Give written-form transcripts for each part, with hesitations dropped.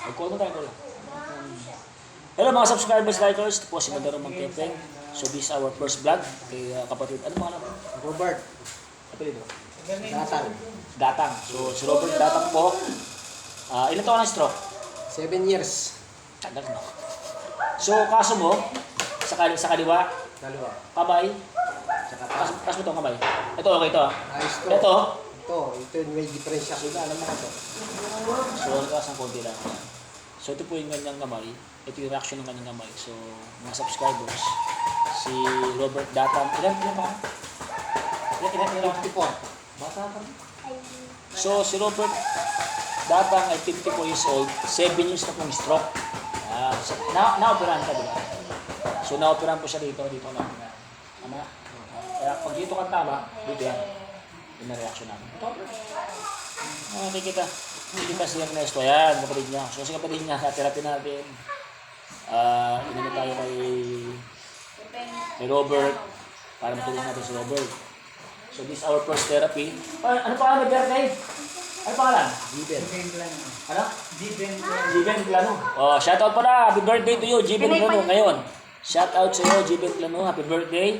Magkuha tayo ko lang. Hello mga subscribers, likers. Ito po si Madaro Mangkepeng. So this is our first vlog. Kay kapatid. Ano mga naman? Robert. Apa dito? Datang. Datang. So si Robert Datang po. Ilan taon na stroke? 7 years. Tagal no. So kaso mo, sa kaliwa, Dalawa. kamay, Saka kas mo itong kamay. Ito okay to. ayos to. Ito. Ito may diferensya. Sige, alam mo ko to. So nagkas ng konti lang. So ito po yung kanyang kamay. Ito yung reaction ng kanyang kamay. So mga subscribers, si Robert Datang. Ilan pa? Ilan? 54. Bata pa. So si Robert Datang ay 54 years old. 7 years na pong stroke. So, na-operahan ka, diba? So na-operahan po siya dito na. Ama? Kaya pag dito ka tama, dito yan. Yung na-reaction namin. Ito. Nakikita. Hindi pa siya Ernesto. Ayan, kapatid niya. So si kapatid niya, therapy natin. Inano tayo kay Robert para matulungan natin si Robert. So this is our first therapy. Ano pa ang birthday? Ano pangalan? Given. Ano? Jiben Plano. Oh, shout out pala. Happy birthday to you, Jiben Plano ngayon. Shout out sa iyo, Jiben Plano. Happy birthday.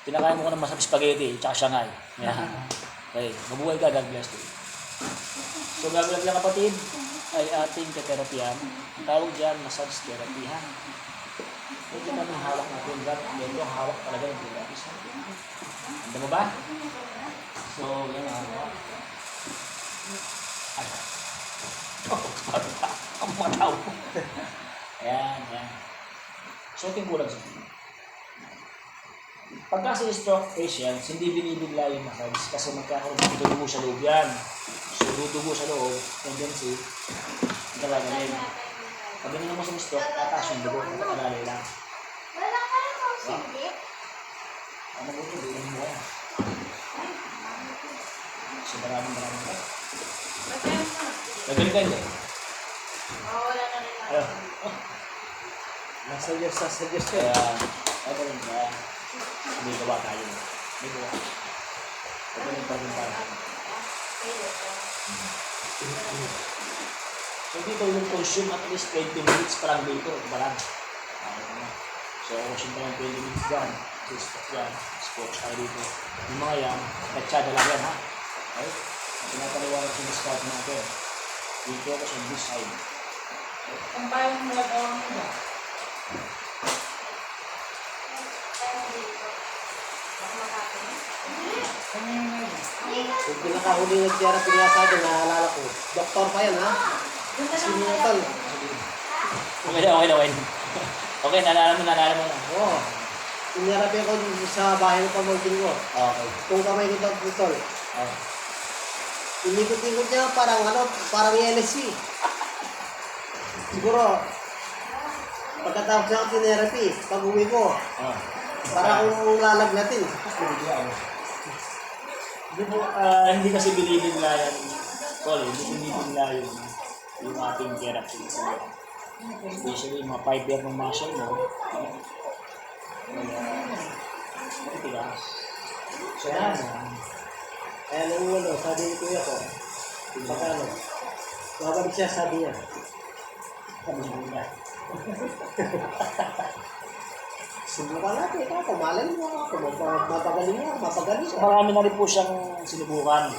Pinakain mo ko ng masarap spaghetti, tsaka Shanghai. Yeah. Okay, mabuhay ka, God bless you. So gagawin lang kapatid ay ating teterapihan. Ang tawag dyan, massage therapy ha. Ito namin hawak natin, God. Yan yung hawak talaga ng therapy. Handa mo ba? So, yan ang hawak. Ay. Ang mataw. Ayan, ayan. So, ito yung kulang sa inyo. Pagka sa stroke patients, hindi binibigla yung massage kasi magkakaroon ng dudugo sa loob yan. So, dudugo sa loob, tendency, hindi ka gagawin. Pag ganyan mo sa stroke, tataas yung dugo, nakakalali lang. Wala ka lang kung silip. Ano mo ito, bilhin mo yan. So, maraming ka. Nagaling ka hindi? Wala na rin Ayun. Nasa Diyos, nasa Diyos ka. Kaya, ay ba rin ba? May gawa tayo. May gawa. Ay ba rin pa rin tayo. So dito yung consume at least 20 minutes parang dito. Parang. So consume tayo 20 minutes dyan. Sports tayo dito. Yung mga yan, nagtsada lang yan ha. Okay? Pinapaliwanag yung discount natin. We focus on this side. Ang bayan mo na gawang mo. Kung pinakahuli nag-therapy nga sa akin, naalala ko. Doktor pa yan, ha? Sinutan. Okay na. Okay, nalala mo na. Oo. Tinerapi ko sa bahay ng pamangkin ko. Okay. Kung kamay ko daw putol. Okay. Inikot-ikot niya parang LSC. Siguro, pagkatapos ng therapy, pag-uwi ko, parang lalagnatin. Hindi po, hindi kasi binibigla yan. Hindi binibigla yung ating therapy. Especially yung mga fiber ng muscle mo. Matigas. So yan. Kaya nung sabi ni kuya ko, pagkano, babalik siya, sabi niya. Sabi niya. Subukan natin, ito, malay mo ako, mapagaling So siya. marami na rin po siyang sinubukan.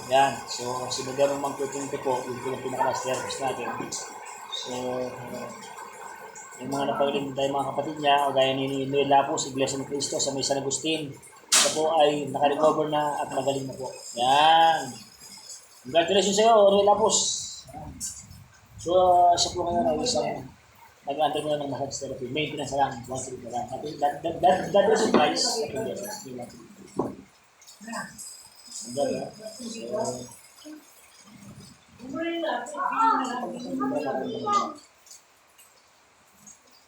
Yan. So si Madaro Mangkepeng po, yun po yung pinaka-last therapist natin. So, yung mga napagaling tayo mga kapatid niya, o gaya ni Noel Lapus, Iglesia ni Cristo sa may San Agustin, ito po ay naka-recover na at magaling na po. Yan. Congratulations sa iyo, Noel Lapus. So, siya po ngayon ay isang nag-antay mo na ng massage therapy. Maintenance lang, once a week lang. That is a price.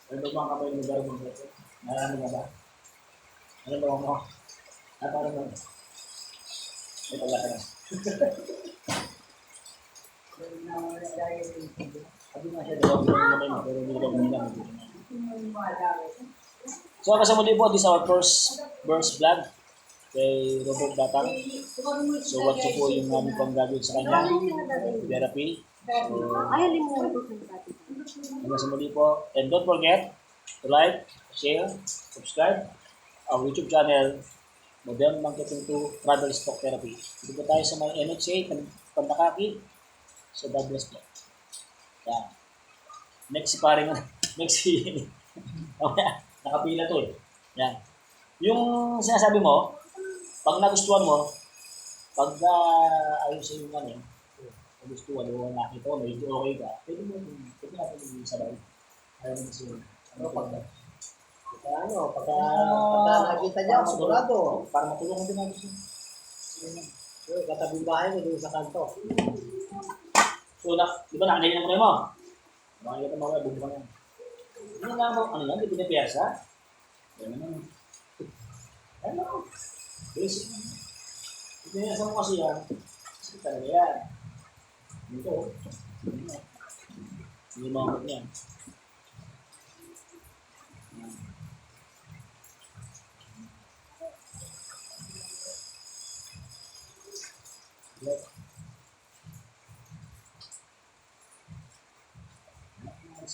Ano ba ang kamay mo gawin mo dito? Marami na ba? Ano ba mo? Parang mo? May pala ka na. Sabi nga siya, dalawang kamay mo, pero hindi daw muna. So, kasi muli po, this is our first vlog. kay Robert Batang. So, what po yung namin pang gagawin sa kanya? Therapy. So, hanggang sa muli po. And don't forget to like, share, subscribe our YouTube channel, Modern Marketing to Travel Stock Therapy. Dito po tayo sa may NHA, Pandakaki. So, God bless po. Yan. Next si paring, next si, nakapila to eh. Yan. Yung sinasabi mo, pag nagustuhan mo, pag ayun sa yung ano, nagustuhan mo, nakita mo, medyo okay ka, pwede natin yung sabay. Ayaw mo kasi yun. Pagka nakita niya, sigurado. Para matulungan din natin siya. Katabing bahay mo doon sa kanto. So, di ba nakalayin ang kulay mo? Makikita mo mga bubukan yan. Ano lang mo, ano lang, di pinapiyasa? Yan naman. Ano? Basic naman. Pinapiyasa mo kasi yan. Kasi talaga yan. Dito. Hindi mga kot yan.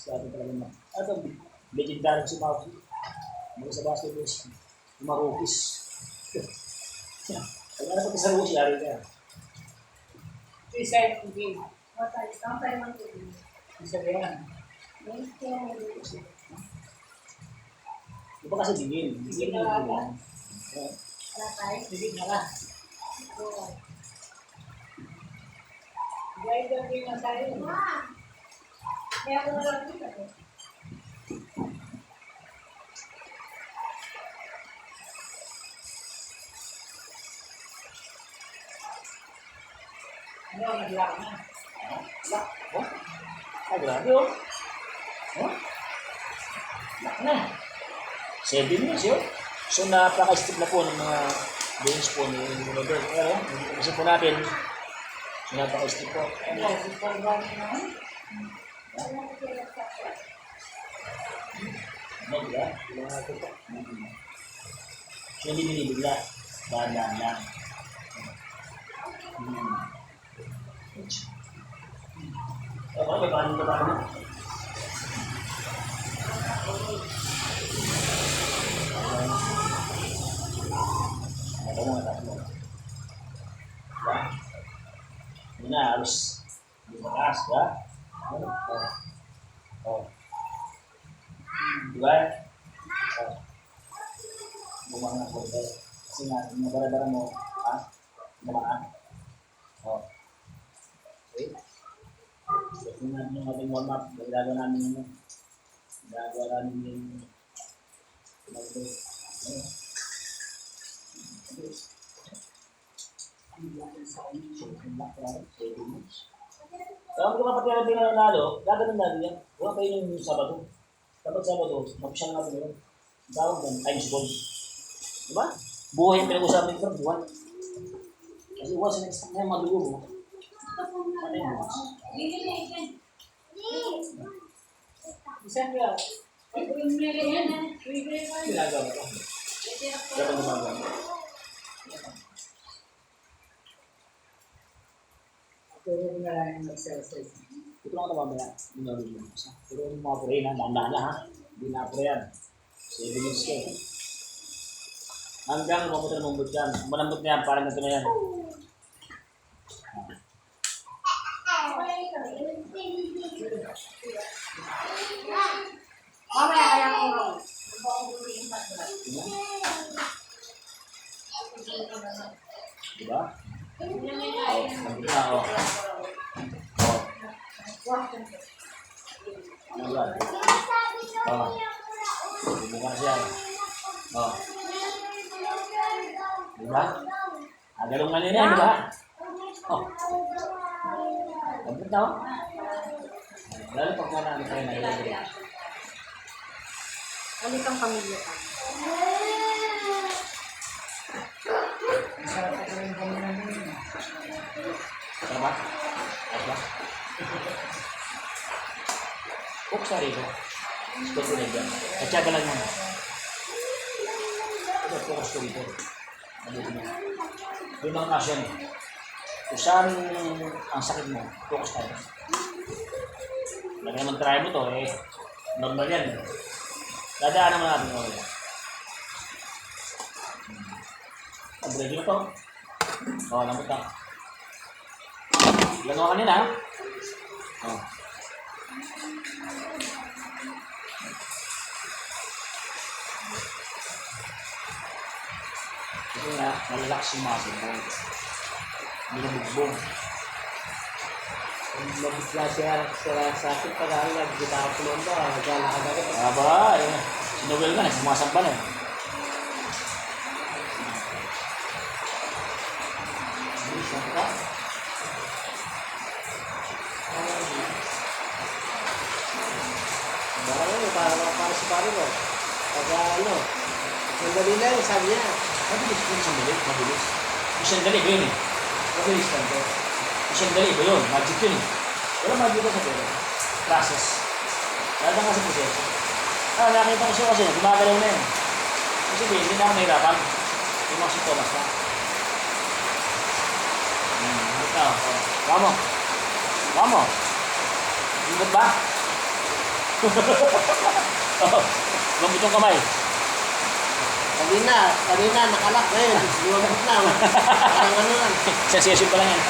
Grabe talaga naman. Ito, legendary si Pausi. Mga sa basketball, Marukis. Pag ano pati sa Rusi, ari ka. Isa yung game. Isang tayo ng game. Isa ka yan. Di ba kasi bigil? Bigil na lang. Wala tayo. Bigil na lang. Dahil doon din na tayo. Kaya ako na lang dito. Ano, nag-lock na. Lock? Oh? Ay, grabe oh. Oh? Lock na. 7 years yun. So, napaka-step na po ng mga games po ni Robert. Pero, kasi po natin, so, napaka-step po. Ano? Ano, diba? So, hindi binibigla. Dahan-dahan lang. Ano, may paano ba na? Ano mga tatlo? Diba? Hindi na, halos hindi mataas, diba? Oh. Diba? Oh. Bumang na konti. Kasi nga, yung bara-bara mo, ha? Bumaan. Oh. Okay? So, kung natin yung ating warm-up, gagawa namin yung kaya kung kapatid natin na nanalo, gagawin natin yan. Huwag kayo yung Sabado. Kapag Sabado, mag-siyang natin yun. Tawag yan, times bond. Diba? Buhay yung pinag-usapan nito, buwan. Kasi once next time na yung madugo mo, ano yung bukas? Isang lang. Ginagawa ko. Gano'n gumagawa ko. Pero na lang yung exercise. Ito lang ito mamaya. Pero yung mga pray na, danda na ha. Hindi na pray yan. 7 minutes kayo. Hanggang mabuti na mambot yan. Malambot na yan, parang ito na yan. Mamaya kaya ko lang. Diba? Oh, ano ba? Bubukas yan. Oh. Diba? Galong na nila, diba? Oh. Labot na oh. Lalo pag namin tayo na ilagay. Ano kang pamilya ka? Tama? Apa? Cook sa rito. Spot ko na dyan. At syaga lang yan. Ito, focus ko rito. Mabuti mo. Yung mga kasyon, kung saan ang sakit mo, focus tayo. Lagi naman try mo to, eh, normal yan. Dadaan naman natin mo. Ready na to. Oo, lamot na. Ilan mo kanina, ha? Oo. Ito nga, malalax yung muscle mo. Binubugbog. Mabigla siya sa akin pag ako nagkita ako kumanda, naglalakad ako. Aba, eh. Si Noel nga, nagsumasampa na eh. Saan ka? Para sa pare ko. Pag sandali lang, sabi niya. Mabilis po yung sandali, mabilis. Yung sandali ba yun eh? Mabilis lang to. Yung sandali ba yun? Magic yun eh. Wala magic ko sa pera. Process. Lahat ang kasi proseso. Nakita ko siya kasi, gumagalaw na yun. Kasi hindi na ako nahirapan. Yung mga sintomas na. Ito. Vamo. Vamo. Lambot ba? Lambot yung kamay. Kanina, nakalak. Ngayon, lumabot na. Parang ano lang. Sensation pa lang yan.